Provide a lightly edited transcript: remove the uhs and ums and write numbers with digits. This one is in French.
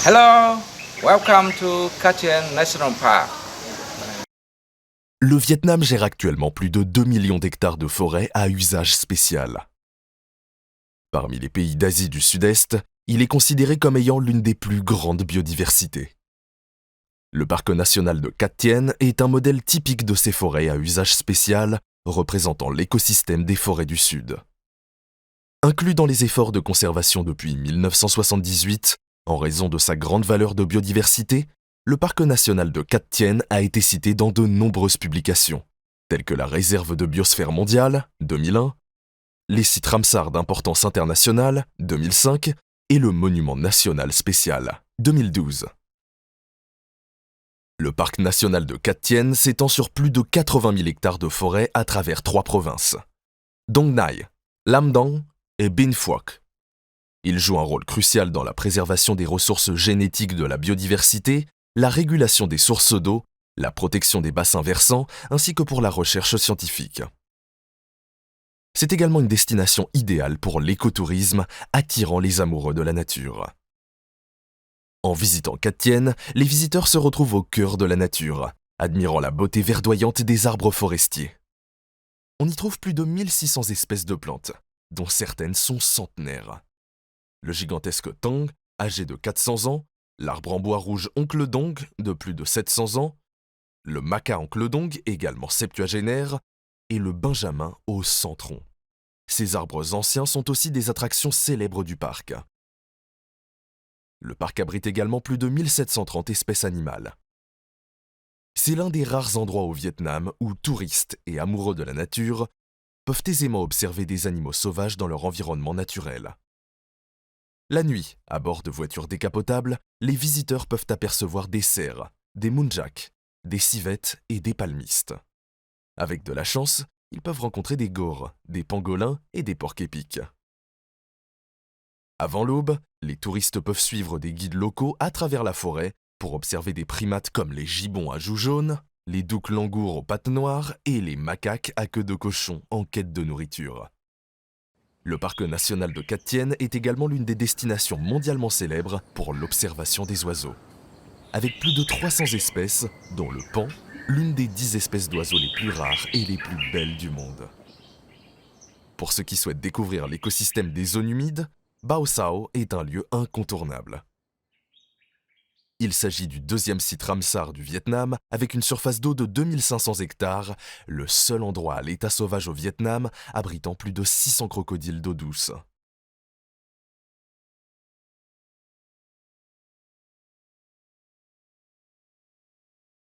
Hello, welcome to Katien National Park. Le Vietnam gère actuellement plus de 2 millions d'hectares de forêt à usage spécial. Parmi les pays d'Asie du Sud-Est, il est considéré comme ayant l'une des plus grandes biodiversités. Le parc national de Cat Tien est un modèle typique de ces forêts à usage spécial, représentant l'écosystème des forêts du Sud. Inclus dans les efforts de conservation depuis 1978, en raison de sa grande valeur de biodiversité, le parc national de Cat Tien a été cité dans de nombreuses publications, telles que la réserve de biosphère mondiale, 2001, les sites Ramsar d'importance internationale, 2005, et le monument national spécial, 2012. Le parc national de Cat Tien s'étend sur plus de 80 000 hectares de forêt à travers 3 provinces, Dong Nai, Lam Dong et Binh Phuoc. Il joue un rôle crucial dans la préservation des ressources génétiques de la biodiversité, la régulation des sources d'eau, la protection des bassins versants, ainsi que pour la recherche scientifique. C'est également une destination idéale pour l'écotourisme, attirant les amoureux de la nature. En visitant Cat Tien, les visiteurs se retrouvent au cœur de la nature, admirant la beauté verdoyante des arbres forestiers. On y trouve plus de 1600 espèces de plantes, dont certaines sont centenaires. Le gigantesque Tang, âgé de 400 ans, l'arbre en bois rouge Oncle Dong, de plus de 700 ans, le maca Oncle Dong, également septuagénaire, et le benjamin aux 100 troncs. Ces arbres anciens sont aussi des attractions célèbres du parc. Le parc abrite également plus de 1730 espèces animales. C'est l'un des rares endroits au Vietnam où touristes et amoureux de la nature peuvent aisément observer des animaux sauvages dans leur environnement naturel. La nuit, à bord de voitures décapotables, les visiteurs peuvent apercevoir des cerfs, des muntjacs, des civettes et des palmistes. Avec de la chance, ils peuvent rencontrer des gores, des pangolins et des porcs-épics. Avant l'aube, les touristes peuvent suivre des guides locaux à travers la forêt pour observer des primates comme les gibbons à joues jaunes, les douks langours aux pattes noires et les macaques à queue de cochon en quête de nourriture. Le parc national de Cat Tien est également l'une des destinations mondialement célèbres pour l'observation des oiseaux. Avec plus de 300 espèces, dont le paon, l'une des 10 espèces d'oiseaux les plus rares et les plus belles du monde. Pour ceux qui souhaitent découvrir l'écosystème des zones humides, Bao Sao est un lieu incontournable. Il s'agit du deuxième site Ramsar du Vietnam, avec une surface d'eau de 2500 hectares, le seul endroit à l'état sauvage au Vietnam abritant plus de 600 crocodiles d'eau douce.